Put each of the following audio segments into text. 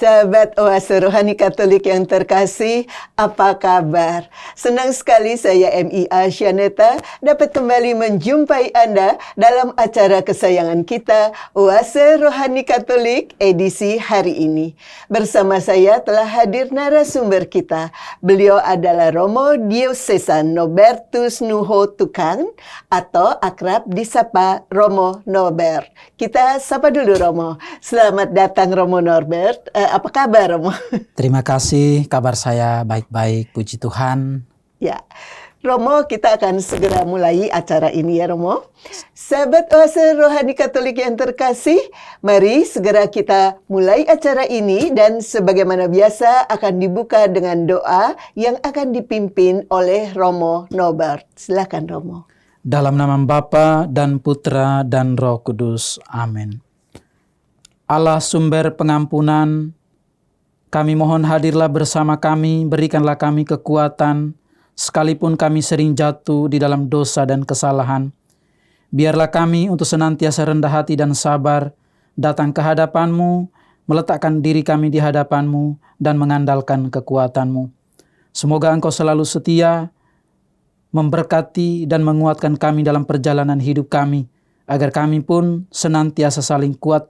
Sahabat Oase Rohani Katolik yang terkasih, apa kabar? Senang sekali saya MI Asyaneta dapat kembali menjumpai Anda dalam acara kesayangan kita, Oase Rohani Katolik edisi hari ini. Bersama saya telah hadir narasumber kita. Beliau adalah Romo Diocesan Nobertus Nuho Tukang atau akrab disapa Romo Norbert. Kita sapa dulu Romo. Selamat datang Romo Norbert. Apa kabar Romo? Terima kasih, kabar saya baik-baik, puji Tuhan. Ya, Romo, kita akan segera mulai acara ini ya Romo. Sahabat Oase Rohani Katolik yang terkasih, mari segera kita mulai acara ini dan sebagaimana biasa akan dibuka dengan doa yang akan dipimpin oleh Romo Norbert. Silakan Romo. Dalam nama Bapa dan Putra dan Roh Kudus. Amin. Allah sumber pengampunan, kami mohon hadirlah bersama kami, berikanlah kami kekuatan, sekalipun kami sering jatuh di dalam dosa dan kesalahan. Biarlah kami untuk senantiasa rendah hati dan sabar, datang ke hadapan-Mu, meletakkan diri kami di hadapan-Mu, dan mengandalkan kekuatan-Mu. Semoga Engkau selalu setia, memberkati dan menguatkan kami dalam perjalanan hidup kami, agar kami pun senantiasa saling kuat,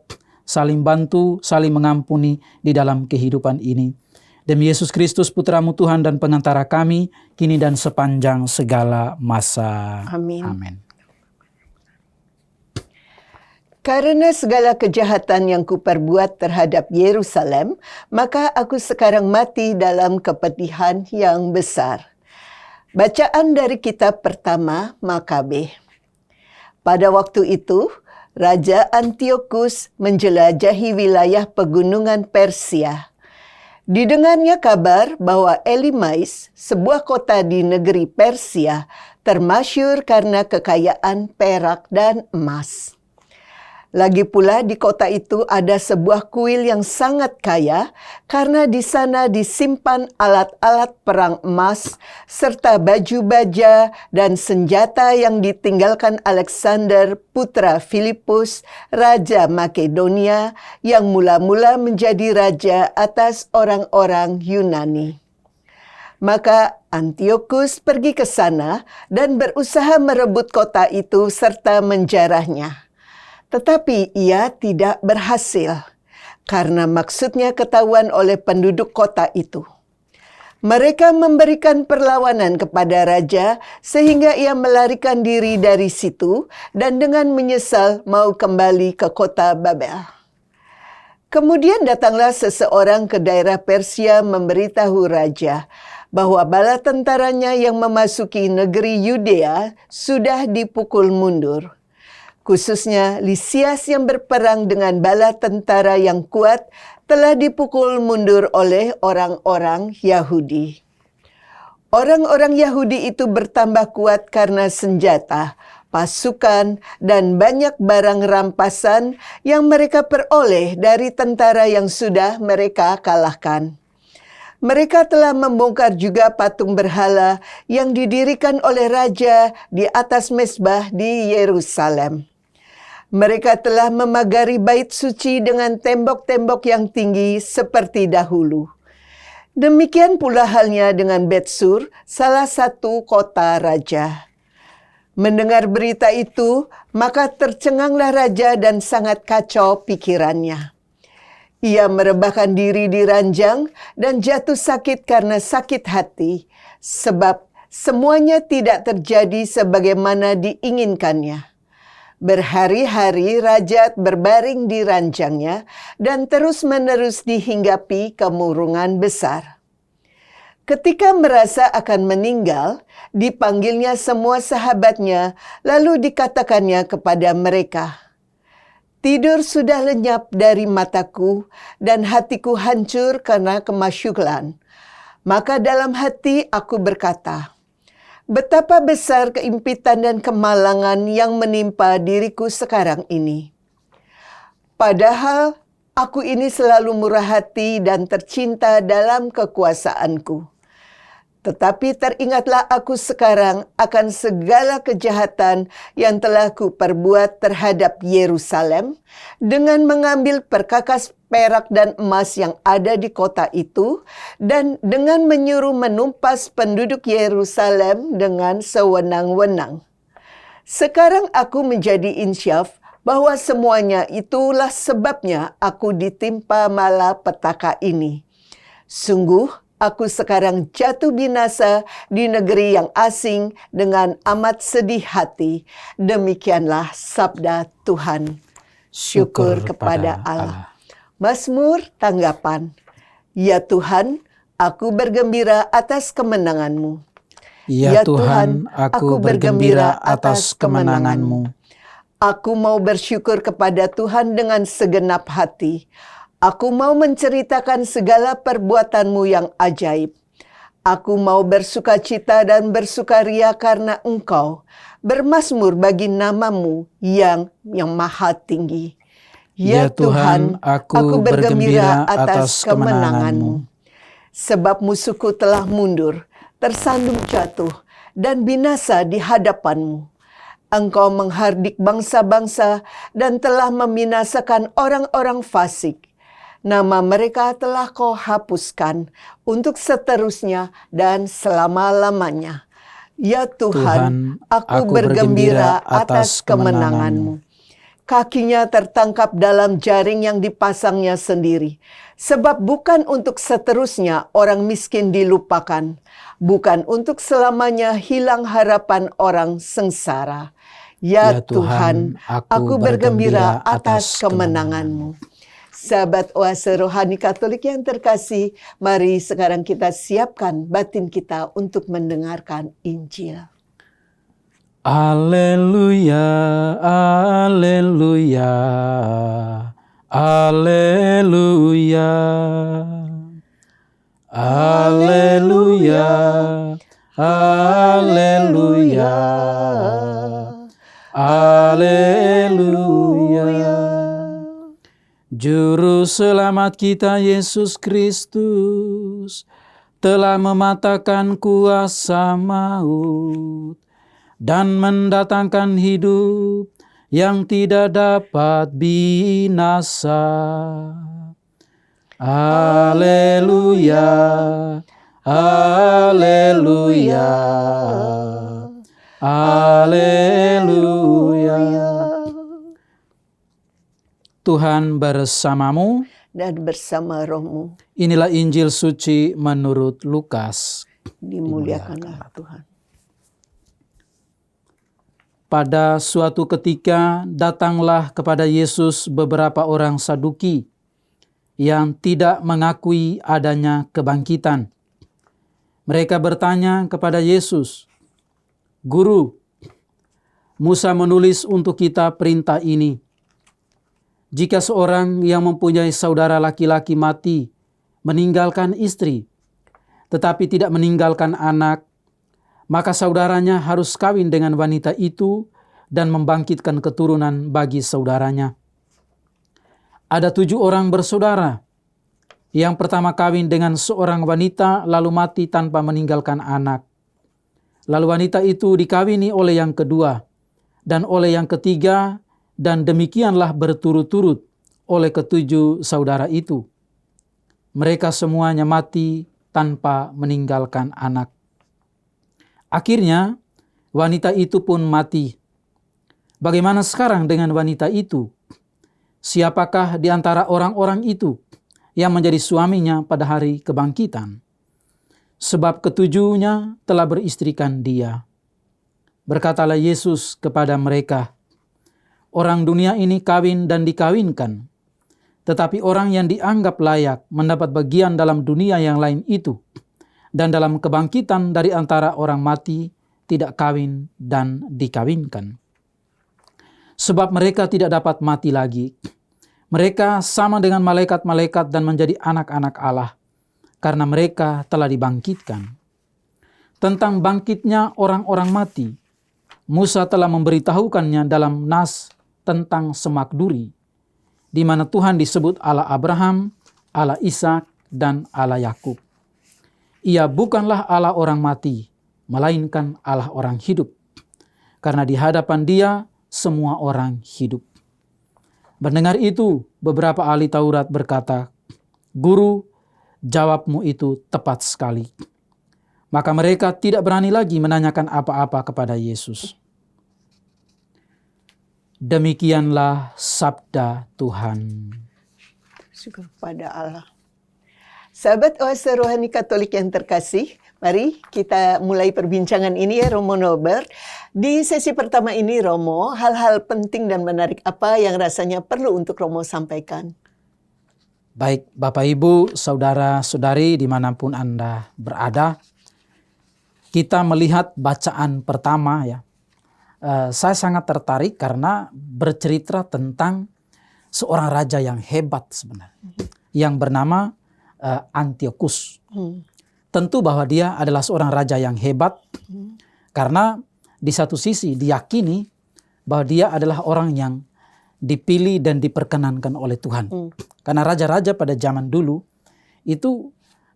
saling bantu, saling mengampuni di dalam kehidupan ini. Demi Yesus Kristus, Putra-Mu Tuhan dan pengantara kami, kini dan sepanjang segala masa. Amin. Amin. Karena segala kejahatan yang kuperbuat terhadap Yerusalem, maka aku sekarang mati dalam kepedihan yang besar. Bacaan dari kitab pertama Makabe. Pada waktu itu, Raja Antiochus menjelajahi wilayah pegunungan Persia. Didengarnya kabar bahwa Elymais, sebuah kota di negeri Persia, termasyhur karena kekayaan perak dan emas. Lagi pula di kota itu ada sebuah kuil yang sangat kaya karena di sana disimpan alat-alat perang emas serta baju baja dan senjata yang ditinggalkan Alexander putra Filipus, Raja Makedonia yang mula-mula menjadi raja atas orang-orang Yunani. Maka Antiochus pergi ke sana dan berusaha merebut kota itu serta menjarahnya. Tetapi ia tidak berhasil, karena maksudnya ketahuan oleh penduduk kota itu. Mereka memberikan perlawanan kepada raja, sehingga ia melarikan diri dari situ, dan dengan menyesal mau kembali ke kota Babel. Kemudian datanglah seseorang ke daerah Persia memberitahu raja, bahwa bala tentaranya yang memasuki negeri Yudea sudah dipukul mundur. Khususnya Lisias yang berperang dengan bala tentara yang kuat telah dipukul mundur oleh orang-orang Yahudi. Orang-orang Yahudi itu bertambah kuat karena senjata, pasukan, dan banyak barang rampasan yang mereka peroleh dari tentara yang sudah mereka kalahkan. Mereka telah membongkar juga patung berhala yang didirikan oleh raja di atas mezbah di Yerusalem. Mereka telah memagari bait suci dengan tembok-tembok yang tinggi seperti dahulu. Demikian pula halnya dengan Bet-Sur, salah satu kota raja. Mendengar berita itu, maka tercenganglah raja dan sangat kacau pikirannya. Ia merebahkan diri di ranjang dan jatuh sakit karena sakit hati, sebab semuanya tidak terjadi sebagaimana diinginkannya. Berhari-hari raja berbaring di ranjangnya dan terus-menerus dihinggapi kemurungan besar. Ketika merasa akan meninggal, dipanggilnya semua sahabatnya, lalu dikatakannya kepada mereka, "Tidur sudah lenyap dari mataku dan hatiku hancur karena kemasyulan. Maka dalam hati aku berkata, betapa besar keimpitan dan kemalangan yang menimpa diriku sekarang ini. Padahal aku ini selalu murah hati dan tercinta dalam kekuasaanku. Tetapi teringatlah aku sekarang akan segala kejahatan yang telah kuperbuat terhadap Yerusalem dengan mengambil perkakas perak dan emas yang ada di kota itu dan dengan menyuruh menumpas penduduk Yerusalem dengan sewenang-wenang. Sekarang aku menjadi insyaf bahwa semuanya itulah sebabnya aku ditimpa malapetaka ini. Sungguh, aku sekarang jatuh binasa di negeri yang asing dengan amat sedih hati. Demikianlah sabda Tuhan. Syukur kepada Allah. Mazmur tanggapan. Ya Tuhan, aku bergembira atas kemenangan-Mu. Ya Tuhan, aku bergembira atas kemenangan-Mu. Aku mau bersyukur kepada Tuhan dengan segenap hati. Aku mau menceritakan segala perbuatan-Mu yang ajaib. Aku mau bersukacita dan bersukaria karena Engkau, bermazmur bagi nama-Mu yang maha tinggi. Ya Tuhan, aku bergembira atas kemenangan-Mu. Sebab musuhku telah mundur, tersandung jatuh, dan binasa di hadapan-Mu. Engkau menghardik bangsa-bangsa dan telah membinasakan orang-orang fasik. Nama mereka telah Kau hapuskan untuk seterusnya dan selama-lamanya. Ya Tuhan, aku bergembira atas kemenangan-Mu. Kakinya tertangkap dalam jaring yang dipasangnya sendiri. Sebab bukan untuk seterusnya orang miskin dilupakan. Bukan untuk selamanya hilang harapan orang sengsara. Ya Tuhan, aku bergembira atas kemenangan-Mu. Sahabat Oase Rohani Katolik yang terkasih, mari sekarang kita siapkan batin kita untuk mendengarkan Injil. Haleluya, haleluya, haleluya, haleluya, haleluya, haleluya. Juru selamat kita Yesus Kristus telah mematahkan kuasa maut dan mendatangkan hidup yang tidak dapat binasa. Haleluya, haleluya, haleluya. Tuhan bersamamu Dan bersama rohmu. Inilah Injil suci menurut Lukas. Dimuliakanlah Tuhan. Pada suatu ketika datanglah kepada Yesus beberapa orang Saduki yang tidak mengakui adanya kebangkitan. Mereka bertanya kepada Yesus, "Guru, Musa menulis untuk kita perintah ini. Jika seorang yang mempunyai saudara laki-laki mati, meninggalkan istri, tetapi tidak meninggalkan anak, maka saudaranya harus kawin dengan wanita itu dan membangkitkan keturunan bagi saudaranya. Ada 7 orang bersaudara. Yang pertama kawin dengan seorang wanita lalu mati tanpa meninggalkan anak. Lalu wanita itu dikawini oleh yang kedua dan oleh yang ketiga, dan demikianlah berturut-turut oleh ke-7 saudara itu. Mereka semuanya mati tanpa meninggalkan anak. Akhirnya wanita itu pun mati. Bagaimana sekarang dengan wanita itu? Siapakah di antara orang-orang itu yang menjadi suaminya pada hari kebangkitan? Sebab ke-7-nya telah beristrikan dia." Berkatalah Yesus kepada mereka, "Orang dunia ini kawin dan dikawinkan, tetapi orang yang dianggap layak mendapat bagian dalam dunia yang lain itu, dan dalam kebangkitan dari antara orang mati tidak kawin dan dikawinkan. Sebab mereka tidak dapat mati lagi. Mereka sama dengan malaikat-malaikat dan menjadi anak-anak Allah, karena mereka telah dibangkitkan. Tentang bangkitnya orang-orang mati, Musa telah memberitahukannya dalam Nas tentang semak duri, di mana Tuhan disebut Allah Abraham, Allah Ishak, dan Allah Yakub. Ia bukanlah Allah orang mati, melainkan Allah orang hidup. Karena di hadapan Dia semua orang hidup. Mendengar itu, beberapa ahli Taurat berkata, "Guru, jawabmu itu tepat sekali." Maka mereka tidak berani lagi menanyakan apa-apa kepada Yesus. Demikianlah sabda Tuhan. Syukur pada Allah. Sahabat Oase Rohani Katolik yang terkasih, mari kita mulai perbincangan ini ya Romo Norbert. Di sesi pertama ini Romo, hal-hal penting dan menarik apa yang rasanya perlu untuk Romo sampaikan? Baik Bapak Ibu, Saudara-saudari dimanapun Anda berada, kita melihat bacaan pertama ya. Saya sangat tertarik karena bercerita tentang seorang raja yang hebat sebenarnya. Yang bernama Antiochus. Tentu bahwa dia adalah seorang raja yang hebat. Karena di satu sisi diyakini bahwa dia adalah orang yang dipilih dan diperkenankan oleh Tuhan. Karena raja-raja pada zaman dulu itu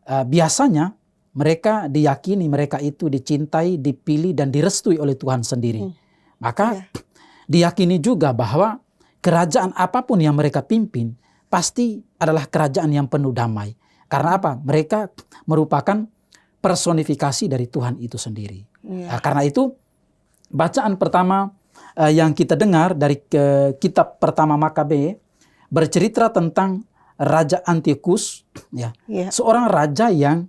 biasanya mereka diyakini mereka itu dicintai, dipilih dan direstui oleh Tuhan sendiri. Maka diyakini juga bahwa kerajaan apapun yang mereka pimpin pasti adalah kerajaan yang penuh damai. Karena apa? Mereka merupakan personifikasi dari Tuhan itu sendiri. Karena itu bacaan pertama yang kita dengar dari kitab pertama Makabe bercerita tentang Raja Antiochus, ya, seorang raja yang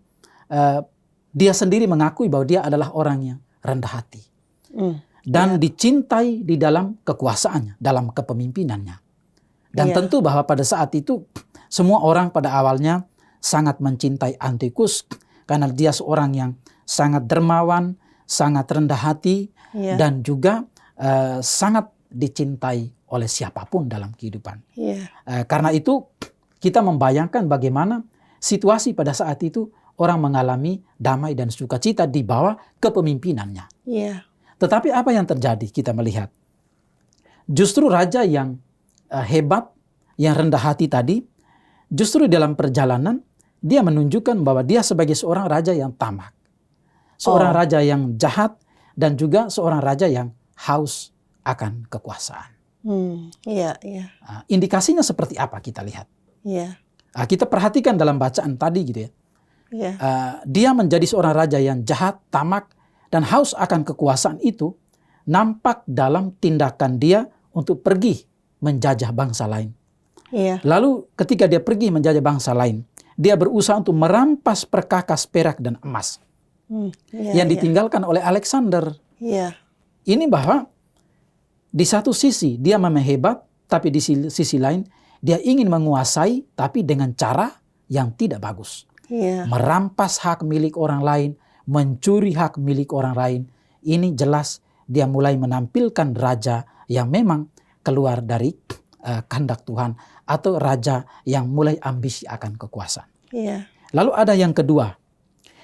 dia sendiri mengakui bahwa dia adalah orang yang rendah hati dan dicintai di dalam kekuasaannya, dalam kepemimpinannya. Dan tentu bahwa pada saat itu semua orang pada awalnya sangat mencintai Antiochus karena dia seorang yang sangat dermawan, sangat rendah hati, dan juga sangat dicintai oleh siapapun dalam kehidupan. Karena itu kita membayangkan bagaimana situasi pada saat itu orang mengalami damai dan sukacita di bawah kepemimpinannya. Tetapi apa yang terjadi kita melihat? Justru raja yang hebat, yang rendah hati tadi, justru dalam perjalanan dia menunjukkan bahwa dia sebagai seorang raja yang tamak. Seorang raja yang jahat dan juga seorang raja yang haus akan kekuasaan. Indikasinya seperti apa kita lihat? Kita perhatikan dalam bacaan tadi gitu ya. Dia menjadi seorang raja yang jahat, tamak, dan haus akan kekuasaan itu nampak dalam tindakan dia untuk pergi menjajah bangsa lain. Lalu ketika dia pergi menjajah bangsa lain, dia berusaha untuk merampas perkakas perak dan emas yang ditinggalkan oleh Alexander. Ini bahwa di satu sisi dia memang hebat, tapi di sisi lain dia ingin menguasai tapi dengan cara yang tidak bagus. Merampas hak milik orang lain, mencuri hak milik orang lain. Ini jelas dia mulai menampilkan raja yang memang keluar dari kehendak Tuhan atau raja yang mulai ambisi akan kekuasaan. Lalu ada yang kedua,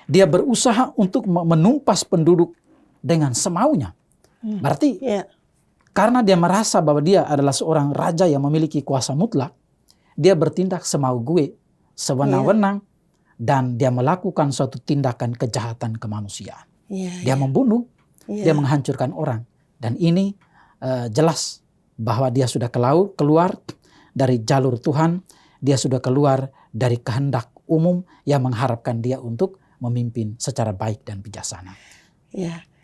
dia berusaha untuk menumpas penduduk dengan semaunya. Berarti karena dia merasa bahwa dia adalah seorang raja yang memiliki kuasa mutlak, dia bertindak semau gue, sewenang-wenang, dan dia melakukan suatu tindakan kejahatan kemanusiaan. Dia membunuh, dia menghancurkan orang. Dan ini jelas bahwa dia sudah keluar dari jalur Tuhan, dia sudah keluar dari kehendak umum yang mengharapkan dia untuk memimpin secara baik dan bijaksana.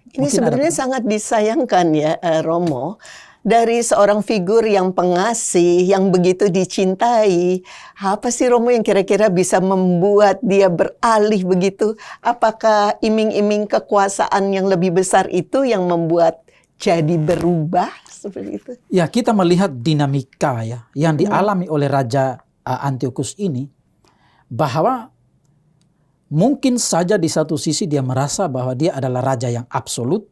Ini sebenarnya sangat disayangkan ya Romo, dari seorang figur yang pengasih, yang begitu dicintai. Apa sih Romo yang kira-kira bisa membuat dia beralih begitu? Apakah iming-iming kekuasaan yang lebih besar itu yang membuat jadi berubah seperti itu? Ya, kita melihat dinamika ya yang dialami oleh Raja Antiochus ini, bahwa mungkin saja di satu sisi dia merasa bahwa dia adalah raja yang absolut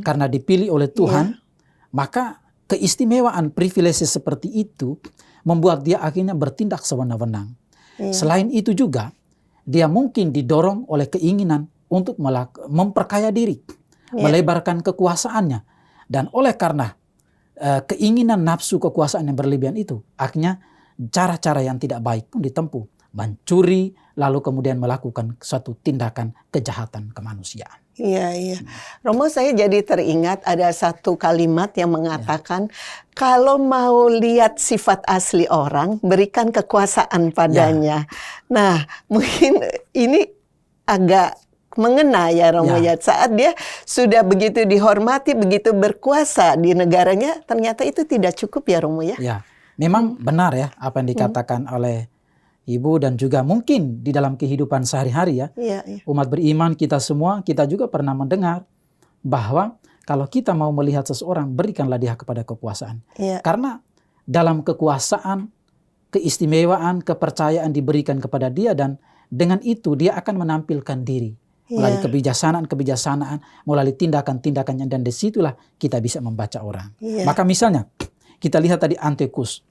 karena dipilih oleh Tuhan, maka keistimewaan privilege seperti itu membuat dia akhirnya bertindak sewenang-wenang. Selain itu juga dia mungkin didorong oleh keinginan untuk memperkaya diri, melebarkan kekuasaannya, dan oleh karena keinginan nafsu kekuasaan yang berlebihan itu, akhirnya cara-cara yang tidak baik pun ditempuh mencuri, lalu kemudian melakukan suatu tindakan kejahatan kemanusiaan. Iya, iya. Romo, saya jadi teringat ada satu kalimat yang mengatakan, kalau mau lihat sifat asli orang, berikan kekuasaan padanya. Nah, mungkin ini agak mengena ya Romo ya. Saat dia sudah begitu dihormati, begitu berkuasa di negaranya, ternyata itu tidak cukup ya Romo ya. Ya, memang benar ya apa yang dikatakan oleh Ibu dan juga mungkin di dalam kehidupan sehari-hari ya. Umat beriman kita semua, kita juga pernah mendengar bahwa kalau kita mau melihat seseorang, berikanlah dia kepada kekuasaan. Karena dalam kekuasaan, keistimewaan, kepercayaan diberikan kepada dia, dan dengan itu dia akan menampilkan diri melalui kebijaksanaan, melalui tindakan-tindakannya, dan disitulah kita bisa membaca orang. Maka misalnya kita lihat tadi Antiochus.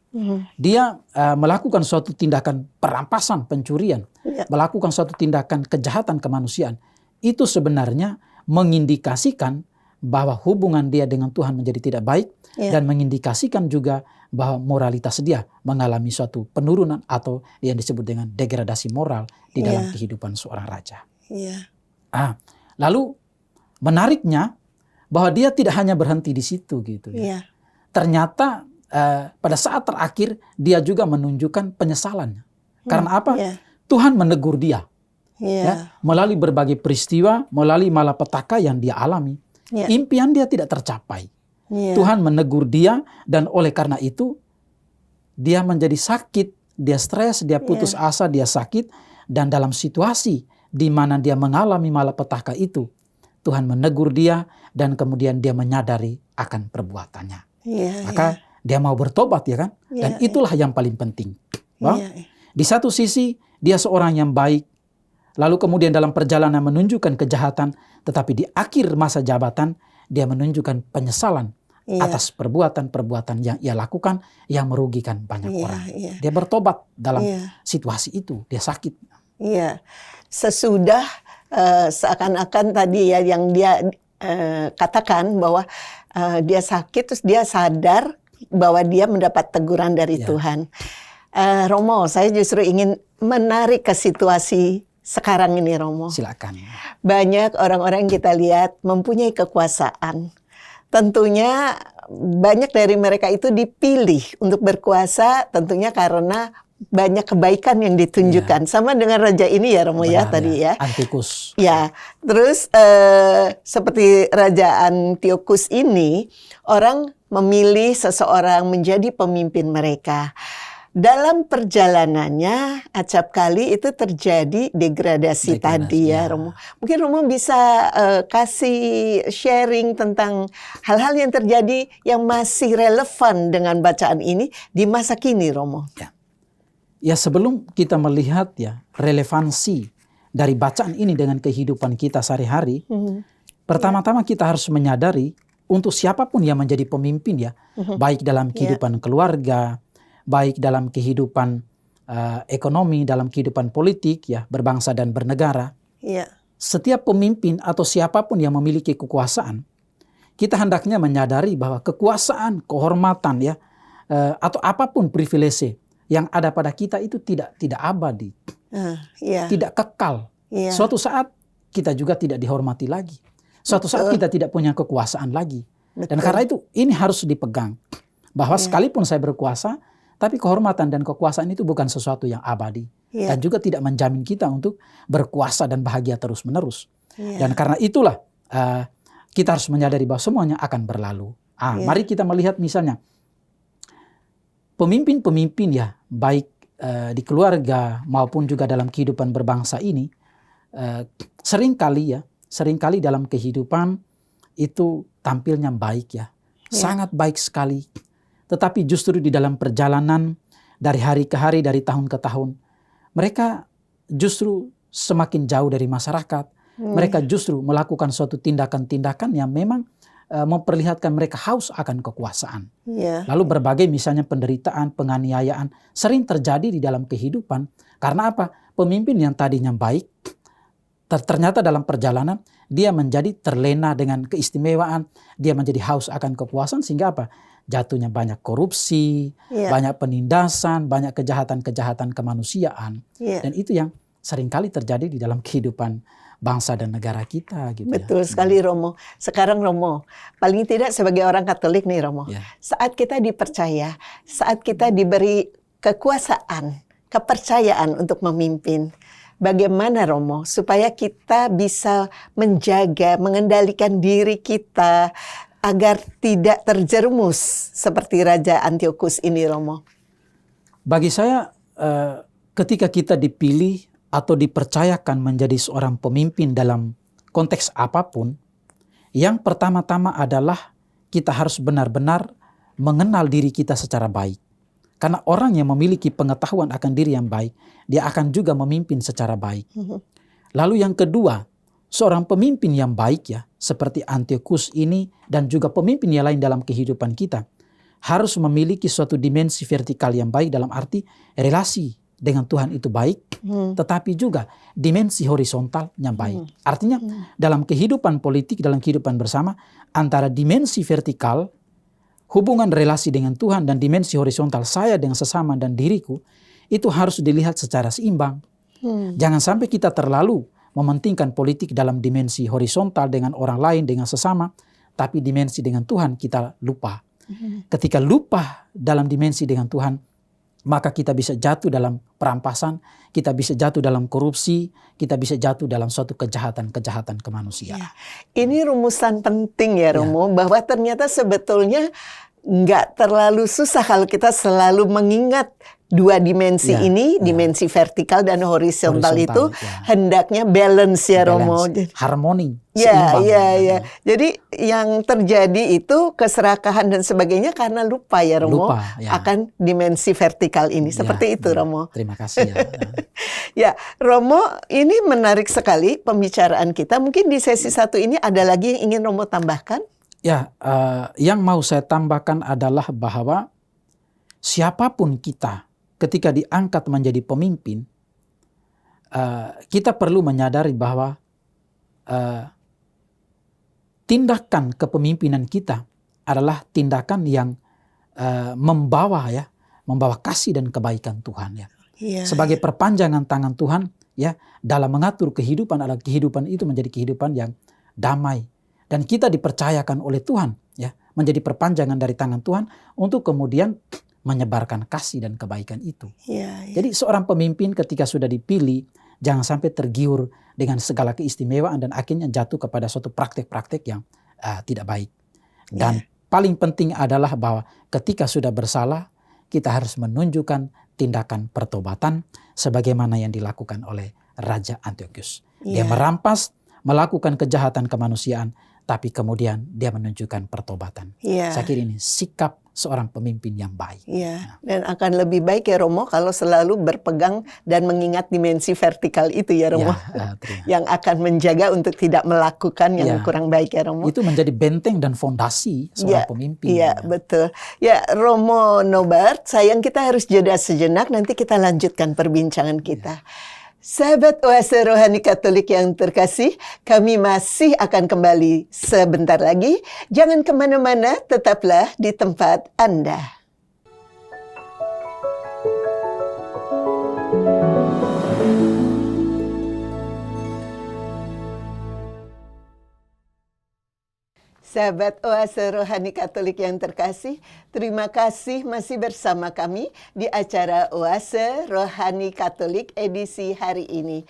Dia melakukan suatu tindakan perampasan, pencurian, melakukan suatu tindakan kejahatan kemanusiaan. Itu sebenarnya mengindikasikan bahwa hubungan dia dengan Tuhan menjadi tidak baik, dan mengindikasikan juga bahwa moralitas dia mengalami suatu penurunan atau yang disebut dengan degradasi moral di dalam kehidupan seorang raja. Lalu menariknya bahwa dia tidak hanya berhenti di situ gitu ya. Ternyata pada saat terakhir dia juga menunjukkan penyesalannya. Karena apa? Tuhan menegur dia. Ya, melalui berbagai peristiwa, melalui malapetaka yang dia alami. Impian dia tidak tercapai. Tuhan menegur dia, dan oleh karena itu dia menjadi sakit, dia stres, dia putus asa, dia sakit. Dan dalam situasi di mana dia mengalami malapetaka itu, Tuhan menegur dia dan kemudian dia menyadari akan perbuatannya. Maka dia mau bertobat ya kan? Dan itulah yang paling penting. Di satu sisi dia seorang yang baik, lalu kemudian dalam perjalanan menunjukkan kejahatan, tetapi di akhir masa jabatan dia menunjukkan penyesalan atas perbuatan-perbuatan yang ia lakukan yang merugikan banyak orang. Dia bertobat dalam situasi itu, dia sakit. Sesudah seakan-akan tadi ya yang dia katakan bahwa dia sakit, terus dia sadar bahwa dia mendapat teguran dari Tuhan. Romo, saya justru ingin menarik ke situasi sekarang ini Romo. Silakan. Banyak orang-orang yang kita lihat mempunyai kekuasaan. Tentunya banyak dari mereka itu dipilih untuk berkuasa, tentunya karena banyak kebaikan yang ditunjukkan. Sama dengan raja ini ya Romo. Benar, tadi ya. Antiochus. Terus seperti Raja Antiochus ini, orang memilih seseorang menjadi pemimpin mereka. Dalam perjalanannya, acap kali itu terjadi degradasi tadi ya Romo. Mungkin Romo bisa kasih sharing tentang hal-hal yang terjadi yang masih relevan dengan bacaan ini di masa kini Romo. Ya, sebelum kita melihat ya relevansi dari bacaan ini dengan kehidupan kita sehari-hari, pertama-tama kita harus menyadari untuk siapapun yang menjadi pemimpin ya, baik dalam kehidupan keluarga, baik dalam kehidupan ekonomi, dalam kehidupan politik ya, berbangsa dan bernegara. Setiap pemimpin atau siapapun yang memiliki kekuasaan, kita hendaknya menyadari bahwa kekuasaan, kehormatan ya, atau apapun privilege yang ada pada kita itu tidak abadi, tidak kekal. Suatu saat kita juga tidak dihormati lagi. Suatu saat kita tidak punya kekuasaan lagi. Dan karena itu ini harus dipegang. Bahwa sekalipun saya berkuasa, tapi kehormatan dan kekuasaan itu bukan sesuatu yang abadi. Dan juga tidak menjamin kita untuk berkuasa dan bahagia terus-menerus. Dan karena itulah kita harus menyadari bahwa semuanya akan berlalu. Mari kita melihat misalnya pemimpin-pemimpin ya, baik di keluarga maupun juga dalam kehidupan berbangsa ini, seringkali dalam kehidupan itu tampilnya baik ya, sangat baik sekali. Tetapi justru di dalam perjalanan dari hari ke hari, dari tahun ke tahun, mereka justru semakin jauh dari masyarakat. Mereka justru melakukan suatu tindakan-tindakan yang memang memperlihatkan mereka haus akan kekuasaan. Lalu berbagai misalnya penderitaan, penganiayaan sering terjadi di dalam kehidupan. Karena apa? Pemimpin yang tadinya baik, ternyata dalam perjalanan dia menjadi terlena dengan keistimewaan, dia menjadi haus akan kepuasan, sehingga apa? jatuhnya banyak korupsi, banyak penindasan, banyak kejahatan-kejahatan kemanusiaan. Dan itu yang seringkali terjadi di dalam kehidupan bangsa dan negara kita gitu. Betul sekali Romo. Sekarang Romo, paling tidak sebagai orang Katolik nih Romo, saat kita dipercaya, saat kita diberi kekuasaan, kepercayaan untuk memimpin, bagaimana Romo supaya kita bisa menjaga, mengendalikan diri kita agar tidak terjerumus seperti Raja Antiochus ini Romo? Bagi saya ketika kita dipilih atau dipercayakan menjadi seorang pemimpin dalam konteks apapun, yang pertama-tama adalah kita harus benar-benar mengenal diri kita secara baik. Karena orang yang memiliki pengetahuan akan diri yang baik, dia akan juga memimpin secara baik. Lalu yang kedua, seorang pemimpin yang baik ya, seperti Antiochus ini dan juga pemimpin yang lain dalam kehidupan kita, harus memiliki suatu dimensi vertikal yang baik dalam arti relasi dengan Tuhan itu baik, tetapi juga dimensi horizontal yang baik. Artinya dalam kehidupan politik, dalam kehidupan bersama, antara dimensi vertikal, hubungan relasi dengan Tuhan dan dimensi horizontal saya dengan sesama dan diriku, itu harus dilihat secara seimbang. Jangan sampai kita terlalu mementingkan politik dalam dimensi horizontal dengan orang lain, dengan sesama, tapi dimensi dengan Tuhan kita lupa. Ketika lupa dalam dimensi dengan Tuhan, maka kita bisa jatuh dalam perampasan, kita bisa jatuh dalam korupsi, kita bisa jatuh dalam suatu kejahatan-kejahatan kemanusiaan. Ini rumusan penting ya Romo, bahwa ternyata sebetulnya nggak terlalu susah kalau kita selalu mengingat dua dimensi ini, dimensi vertikal dan horizontal itu hendaknya balance ya Romo. Harmoni, seimbang. Jadi yang terjadi itu keserakahan dan sebagainya karena lupa ya Romo akan dimensi vertikal ini. Seperti itu Romo. Terima kasih ya. Ya Romo, ini menarik sekali pembicaraan kita. Mungkin di sesi 1 ini ada lagi yang ingin Romo tambahkan? Ya, yang mau saya tambahkan adalah bahwa siapapun kita ketika diangkat menjadi pemimpin, kita perlu menyadari bahwa tindakan kepemimpinan kita adalah tindakan yang membawa kasih dan kebaikan Tuhan ya. Sebagai perpanjangan tangan Tuhan ya dalam mengatur kehidupan, adalah kehidupan itu menjadi kehidupan yang damai, dan kita dipercayakan oleh Tuhan ya menjadi perpanjangan dari tangan Tuhan untuk kemudian menyebarkan kasih dan kebaikan itu. Jadi seorang pemimpin ketika sudah dipilih, jangan sampai tergiur dengan segala keistimewaan dan akhirnya jatuh kepada suatu praktek-praktek yang tidak baik. Dan paling penting adalah bahwa ketika sudah bersalah, kita harus menunjukkan tindakan pertobatan sebagaimana yang dilakukan oleh Raja Antiochus. Dia merampas, melakukan kejahatan kemanusiaan, tapi kemudian dia menunjukkan pertobatan. Saya kira ini sikap seorang pemimpin yang baik. Dan akan lebih baik ya Romo kalau selalu berpegang dan mengingat dimensi vertikal itu ya Romo. Yang akan menjaga untuk tidak melakukan yang kurang baik ya Romo. Itu menjadi benteng dan fondasi seorang pemimpin. Betul. Ya Romo Norbert, sayang kita harus jeda sejenak, nanti kita lanjutkan perbincangan kita. Sahabat Oase Rohani Katolik yang terkasih, kami masih akan kembali sebentar lagi. Jangan kemana-mana, tetaplah di tempat Anda. Sahabat Oase Rohani Katolik yang terkasih, terima kasih masih bersama kami di acara Oase Rohani Katolik edisi hari ini.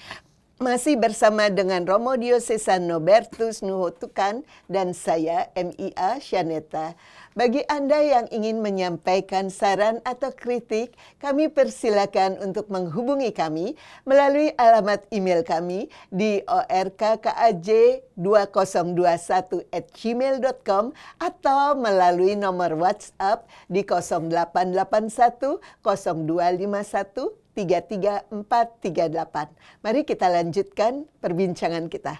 Masih bersama dengan Romo Diocesan Norbertus Nuhotukan dan saya MIA Shaneta. Bagi Anda yang ingin menyampaikan saran atau kritik, kami persilakan untuk menghubungi kami melalui alamat email kami di orkkaj2021@gmail.com atau melalui nomor WhatsApp di 0881 0251 33438. Mari kita lanjutkan perbincangan kita.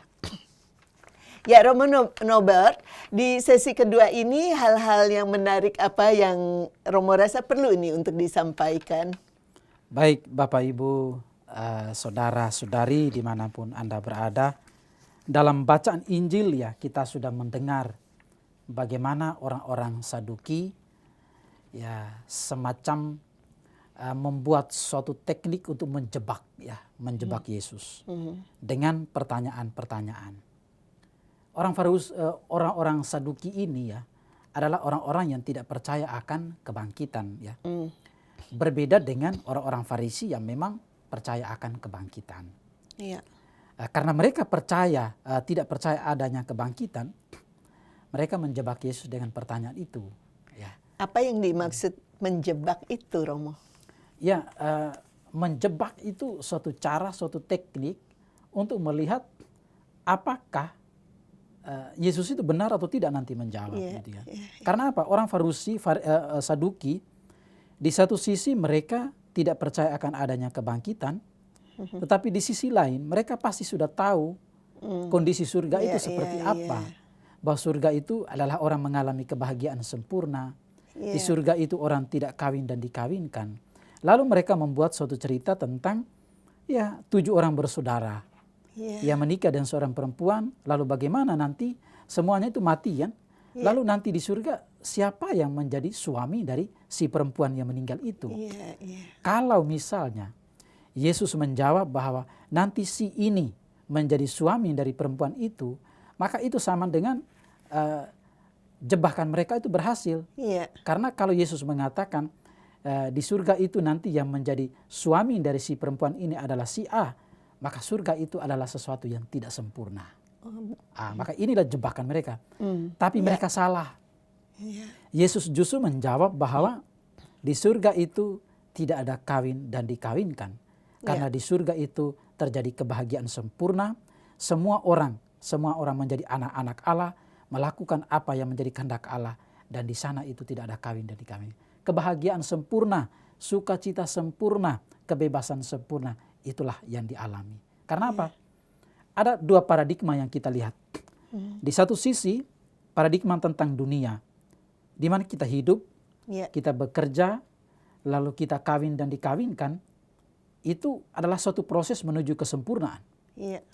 Ya Romo Norbert, di sesi kedua ini hal-hal yang menarik apa yang Romo rasa perlu ini untuk disampaikan? Baik Bapak Ibu, saudara-saudari dimanapun Anda berada, dalam bacaan Injil ya kita sudah mendengar bagaimana orang-orang Saduki semacam membuat suatu teknik untuk menjebak Yesus dengan pertanyaan-pertanyaan. Orang-orang Saduki ini adalah orang-orang yang tidak percaya akan kebangkitan Berbeda dengan orang-orang Farisi yang memang percaya akan kebangkitan. Karena mereka tidak percaya adanya kebangkitan, mereka menjebak Yesus dengan pertanyaan itu. Apa yang dimaksud menjebak itu, Romo? Menjebak itu suatu cara, suatu teknik untuk melihat apakah Yesus itu benar atau tidak nanti menjawab. Karena apa? Orang Farisi, Saduki, di satu sisi mereka tidak percaya akan adanya kebangkitan, tetapi di sisi lain mereka pasti sudah tahu kondisi surga itu seperti apa. Bahwa surga itu adalah orang mengalami kebahagiaan sempurna. Di surga itu orang tidak kawin dan dikawinkan. Lalu mereka membuat suatu cerita tentang 7 orang bersaudara yang menikah dengan seorang perempuan. Lalu bagaimana nanti semuanya itu mati kan? Lalu nanti di surga siapa yang menjadi suami dari si perempuan yang meninggal itu? Kalau misalnya Yesus menjawab bahwa nanti si ini menjadi suami dari perempuan itu, maka itu sama dengan jebakan mereka itu berhasil. Karena kalau Yesus mengatakan di surga itu nanti yang menjadi suami dari si perempuan ini adalah si A, maka surga itu adalah sesuatu yang tidak sempurna. Maka inilah jebakan mereka. Tapi mereka salah. Yesus justru menjawab bahwa di surga itu tidak ada kawin dan dikawinkan. Karena di surga itu terjadi kebahagiaan sempurna. Semua orang menjadi anak-anak Allah, melakukan apa yang menjadi kehendak Allah. Dan di sana itu tidak ada kawin dan dikawinkan. Kebahagiaan sempurna, sukacita sempurna, kebebasan sempurna, itulah yang dialami. Karena apa? Ada 2 paradigma yang kita lihat. Di satu sisi, paradigma tentang dunia, di mana kita hidup, kita bekerja, lalu kita kawin dan dikawinkan, itu adalah suatu proses menuju kesempurnaan.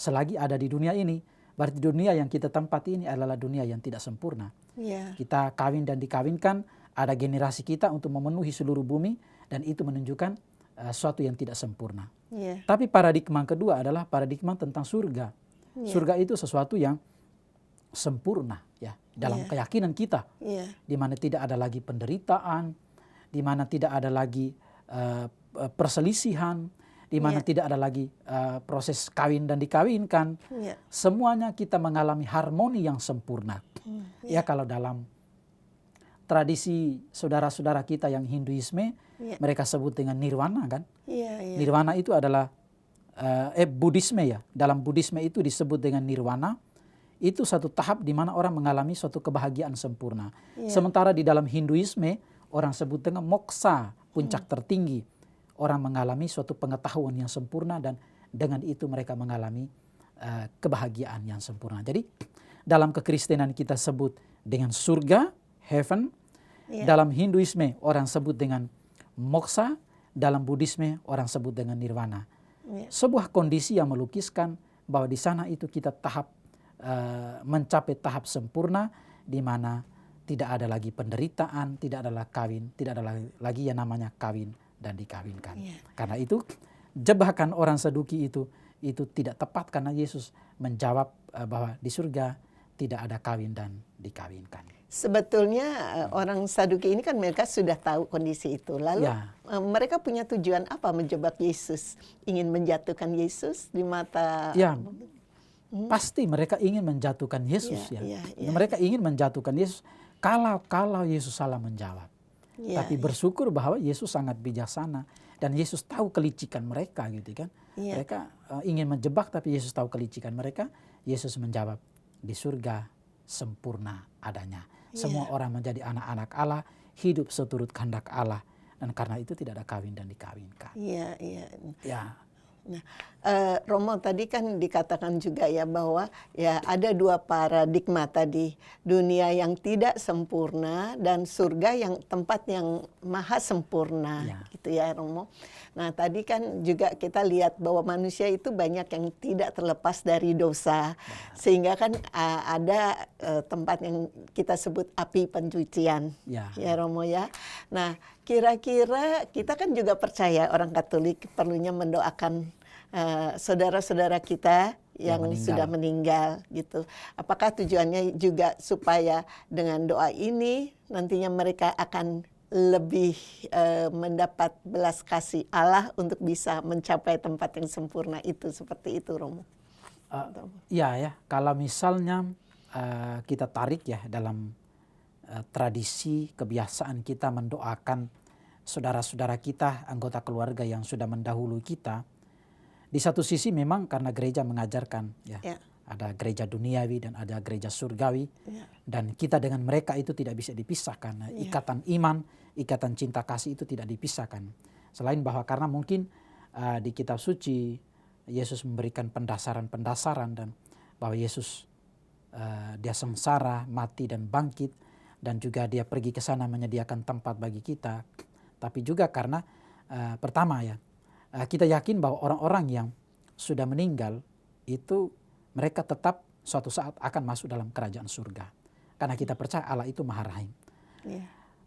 Selagi ada di dunia ini, berarti dunia yang kita tempati ini adalah dunia yang tidak sempurna. Kita kawin dan dikawinkan, ada generasi kita untuk memenuhi seluruh bumi, dan itu menunjukkan sesuatu yang tidak sempurna. Tapi paradigma kedua adalah paradigma tentang surga. Surga itu sesuatu yang sempurna dalam keyakinan kita, di mana tidak ada lagi penderitaan, di mana tidak ada lagi perselisihan, di mana tidak ada lagi proses kawin dan dikawinkan. Semuanya kita mengalami harmoni yang sempurna. Kalau dalam tradisi saudara-saudara kita yang Hinduisme, mereka sebut dengan nirwana kan. Nirwana itu adalah Buddhisme Dalam Buddhisme itu disebut dengan nirwana. Itu satu tahap di mana orang mengalami suatu kebahagiaan sempurna. Sementara di dalam Hinduisme orang sebut dengan moksa, puncak tertinggi. Orang mengalami suatu pengetahuan yang sempurna dan dengan itu mereka mengalami kebahagiaan yang sempurna. Jadi dalam kekristenan kita sebut dengan surga, heaven. Dalam Hinduisme orang sebut dengan moksa, dalam Buddhisme orang sebut dengan nirwana. Sebuah kondisi yang melukiskan bahwa di sana itu kita mencapai tahap sempurna, di mana tidak ada lagi penderitaan, tidak ada lagi kawin, tidak ada lagi yang namanya kawin dan dikawinkan. Karena itu jebakan orang Saduki itu tidak tepat, karena Yesus menjawab bahwa di surga tidak ada kawin dan dikawinkan. Sebetulnya orang Saduki ini kan mereka sudah tahu kondisi itu. Lalu mereka punya tujuan apa menjebak Yesus? Ingin menjatuhkan Yesus di mata... Pasti mereka ingin menjatuhkan Yesus. Mereka ingin menjatuhkan Yesus kalau Yesus salah menjawab. Tapi bersyukur bahwa Yesus sangat bijaksana. Dan Yesus tahu kelicikan mereka gitu kan. Mereka ingin menjebak, tapi Yesus tahu kelicikan mereka. Yesus menjawab, di surga sempurna adanya. Semua orang menjadi anak-anak Allah, hidup seturut kehendak Allah, dan karena itu tidak ada kawin dan dikawinkan. Nah, Romo tadi kan dikatakan juga ya bahwa ya ada dua paradigma tadi, dunia yang tidak sempurna dan surga yang tempat yang maha sempurna, Ya. gitu ya Romo. Nah tadi kan juga kita lihat bahwa manusia itu banyak yang tidak terlepas dari dosa, sehingga kan ada tempat yang kita sebut api pencucian, Ya. ya Romo ya. Nah kira-kira kita kan juga percaya orang Katolik perlunya mendoakan saudara-saudara kita yang meninggal. sudah meninggal gitu. Apakah tujuannya juga supaya dengan doa ini nantinya mereka akan lebih mendapat belas kasih Allah untuk bisa mencapai tempat yang sempurna itu, seperti itu Romo? Ya, kalau misalnya kita tarik ya dalam tradisi kebiasaan kita mendoakan saudara-saudara kita, anggota keluarga yang sudah mendahului kita. Di satu sisi memang karena gereja mengajarkan ya, ada gereja duniawi dan ada gereja surgawi, dan kita dengan mereka itu tidak bisa dipisahkan. Ikatan iman, ikatan cinta kasih itu tidak dipisahkan. Selain bahwa karena mungkin di kitab suci Yesus memberikan pendasaran-pendasaran dan bahwa Yesus dia sengsara, mati dan bangkit, dan juga dia pergi ke sana menyediakan tempat bagi kita. Tapi juga karena pertama ya, kita yakin bahwa orang-orang yang sudah meninggal itu mereka tetap suatu saat akan masuk dalam kerajaan surga. Karena kita percaya Allah itu Maha Rahim.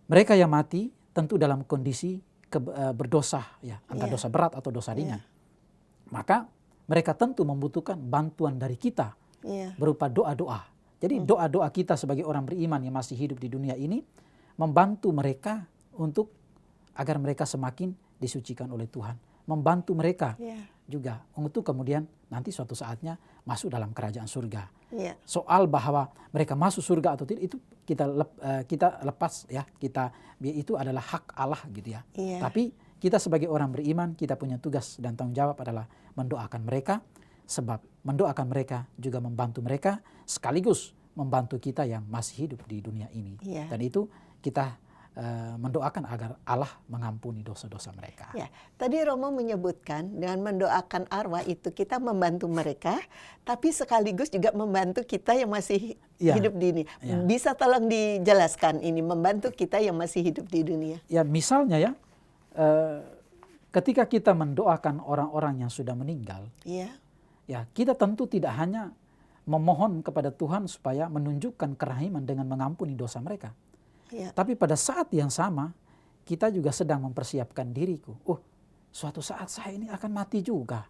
Mereka yang mati tentu dalam kondisi berdosa ya, entah dosa berat atau dosa ringan. Maka mereka tentu membutuhkan bantuan dari kita berupa doa-doa. Jadi doa-doa kita sebagai orang beriman yang masih hidup di dunia ini membantu mereka untuk agar mereka semakin disucikan oleh Tuhan. Membantu mereka juga untuk kemudian nanti suatu saatnya masuk dalam kerajaan surga. Soal bahwa mereka masuk surga atau tidak itu kita lepas ya, itu adalah hak Allah gitu ya. Tapi kita sebagai orang beriman kita punya tugas dan tanggung jawab adalah mendoakan mereka, sebab mendoakan mereka juga membantu mereka sekaligus membantu kita yang masih hidup di dunia ini. Dan itu kita mendoakan agar Allah mengampuni dosa-dosa mereka. Tadi Romo menyebutkan dengan mendoakan arwah itu kita membantu mereka, tapi sekaligus juga membantu kita yang masih hidup di ini. Bisa tolong dijelaskan ini membantu kita yang masih hidup di dunia? Ya misalnya ya, ketika kita mendoakan orang-orang yang sudah meninggal, ya kita tentu tidak hanya memohon kepada Tuhan supaya menunjukkan kerahiman dengan mengampuni dosa mereka. Tapi pada saat yang sama kita juga sedang mempersiapkan diriku. Suatu saat saya ini akan mati juga.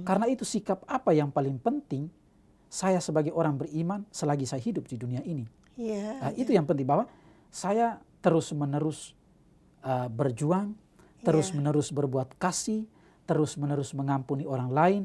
Karena itu sikap apa yang paling penting saya sebagai orang beriman selagi saya hidup di dunia ini. Itu yang penting, bahwa saya terus-menerus berjuang, terus-menerus berbuat kasih, terus-menerus mengampuni orang lain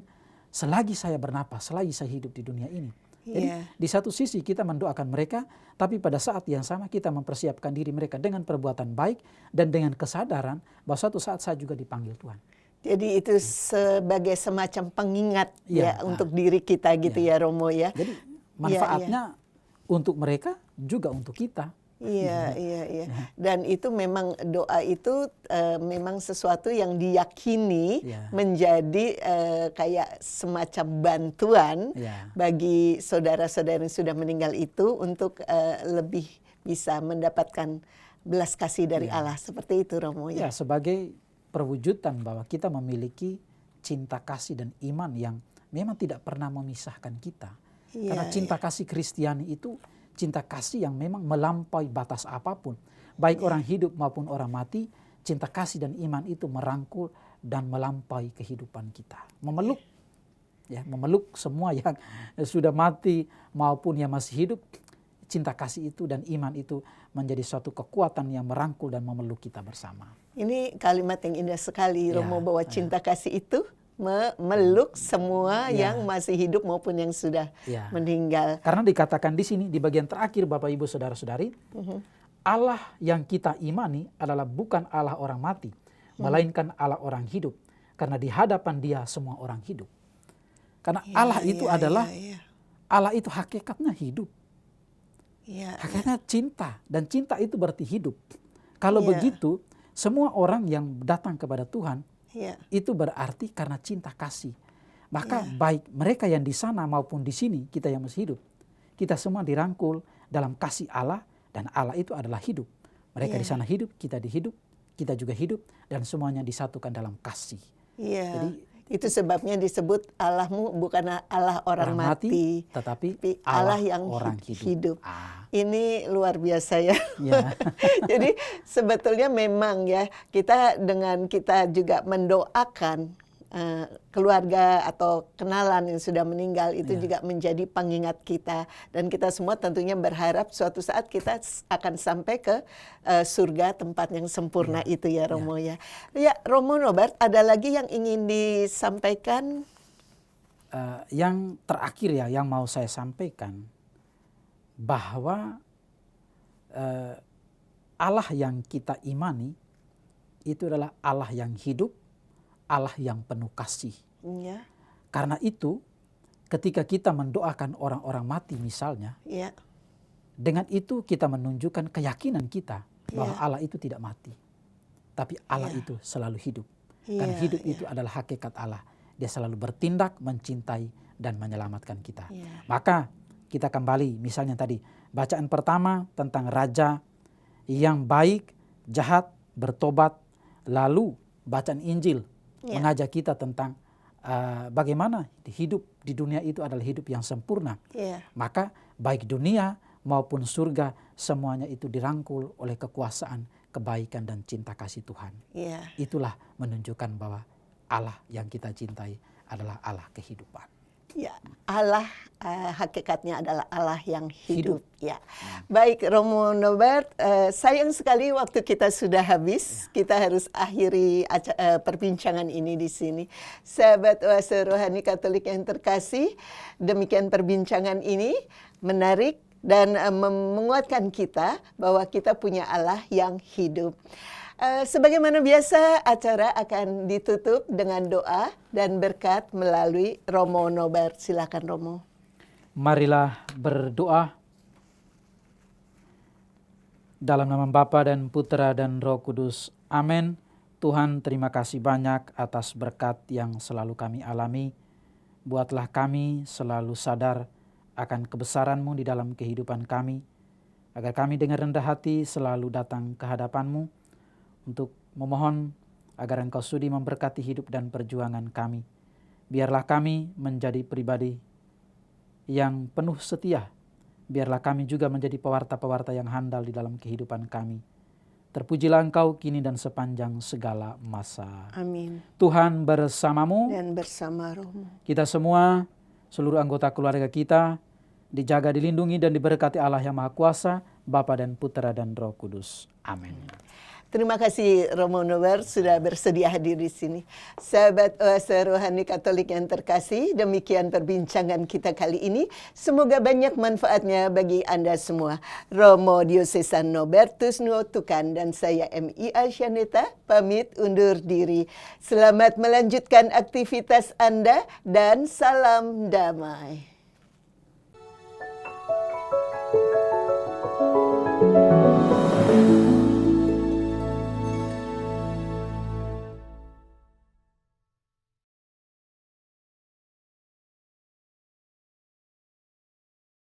selagi saya bernapas, selagi saya hidup di dunia ini. Jadi di satu sisi kita mendoakan mereka, tapi pada saat yang sama kita mempersiapkan diri mereka dengan perbuatan baik dan dengan kesadaran bahwa suatu saat saya juga dipanggil Tuhan. Jadi itu sebagai semacam pengingat untuk diri kita gitu ya Romo ya. Jadi manfaatnya untuk mereka juga untuk kita. Iya. Dan itu memang doa itu memang sesuatu yang diyakini menjadi kayak semacam bantuan bagi saudara-saudara yang sudah meninggal itu untuk lebih bisa mendapatkan belas kasih dari Allah. Seperti itu Romo ya. Sebagai perwujudan bahwa kita memiliki cinta kasih dan iman yang memang tidak pernah memisahkan kita. Karena cinta kasih Kristiani itu cinta kasih yang memang melampaui batas apapun. Baik orang hidup maupun orang mati, cinta kasih dan iman itu merangkul dan melampaui kehidupan kita. Memeluk semua yang sudah mati maupun yang masih hidup. Cinta kasih itu dan iman itu menjadi suatu kekuatan yang merangkul dan memeluk kita bersama. Ini kalimat yang indah sekali Romo, bahwa cinta kasih itu memeluk semua yang masih hidup maupun yang sudah meninggal. Karena dikatakan di sini di bagian terakhir Bapak Ibu Saudara-saudari, Allah yang kita imani adalah bukan Allah orang mati, melainkan Allah orang hidup. Karena di hadapan Dia semua orang hidup. Karena Allah itu adalah Allah itu hakikatnya hidup. Hakikatnya cinta, dan cinta itu berarti hidup. Kalau begitu, semua orang yang datang kepada Tuhan Ya. Itu berarti karena cinta kasih. Maka baik mereka yang di sana maupun di sini, kita yang masih hidup, kita semua dirangkul dalam kasih Allah, dan Allah itu adalah hidup. Mereka di sana hidup, kita juga hidup, dan semuanya disatukan dalam kasih. Iya. Jadi itu sebabnya disebut Allahmu bukan Allah orang mati, tetapi Allah yang orang hidup. Ini luar biasa ya. Ya. Jadi sebetulnya memang ya, dengan kita juga mendoakan keluarga atau kenalan yang sudah meninggal itu juga menjadi pengingat kita, dan kita semua tentunya berharap suatu saat kita akan sampai ke surga, tempat yang sempurna itu ya Romo ya. Ya Romo Norbert, ada lagi yang ingin disampaikan? Yang terakhir ya yang mau saya sampaikan, bahwa Allah yang kita imani itu adalah Allah yang hidup, Allah yang penuh kasih. Ya. Karena itu ketika kita mendoakan orang-orang mati misalnya, dengan itu kita menunjukkan keyakinan kita bahwa Allah itu tidak mati, tapi Allah itu selalu hidup. Karena hidup itu adalah hakikat Allah. Dia selalu bertindak, mencintai, dan menyelamatkan kita. Maka kita kembali misalnya tadi bacaan pertama tentang raja yang baik, jahat, bertobat, lalu bacaan Injil mengajak kita tentang bagaimana hidup di dunia itu adalah hidup yang sempurna. Maka baik dunia maupun surga semuanya itu dirangkul oleh kekuasaan, kebaikan, dan cinta kasih Tuhan. Itulah menunjukkan bahwa Allah yang kita cintai adalah Allah kehidupan. Ya, Allah hakikatnya adalah Allah yang hidup. Ya. Baik Romo Norbert, sayang sekali waktu kita sudah habis. Kita harus akhiri perbincangan ini di sini. Sahabat Oase Rohani Katolik yang terkasih, demikian perbincangan ini menarik dan menguatkan kita bahwa kita punya Allah yang hidup. Sebagaimana biasa, acara akan ditutup dengan doa dan berkat melalui Romo Norbert. Silakan Romo. Marilah berdoa. Dalam nama Bapa dan Putra dan Roh Kudus. Amin. Tuhan, terima kasih banyak atas berkat yang selalu kami alami. Buatlah kami selalu sadar akan kebesaran-Mu di dalam kehidupan kami, agar kami dengan rendah hati selalu datang ke hadapan-Mu untuk memohon agar Engkau sudi memberkati hidup dan perjuangan kami. Biarlah kami menjadi pribadi yang penuh setia. Biarlah kami juga menjadi pewarta-pewarta yang handal di dalam kehidupan kami. Terpujilah Engkau kini dan sepanjang segala masa. Amin. Tuhan bersamamu. Dan bersama rohmu. Kita semua, seluruh anggota keluarga kita, dijaga, dilindungi, dan diberkati Allah yang Maha Kuasa, Bapa dan Putra dan Roh Kudus. Amin. Terima kasih Romo Norbert sudah bersedia hadir di sini. Sahabat Oase Rohani Katolik yang terkasih, demikian perbincangan kita kali ini. Semoga banyak manfaatnya bagi Anda semua. Romo Diocesan Norbertus Nuotukan dan saya M.I. Asyaneta pamit undur diri. Selamat melanjutkan aktivitas Anda dan salam damai.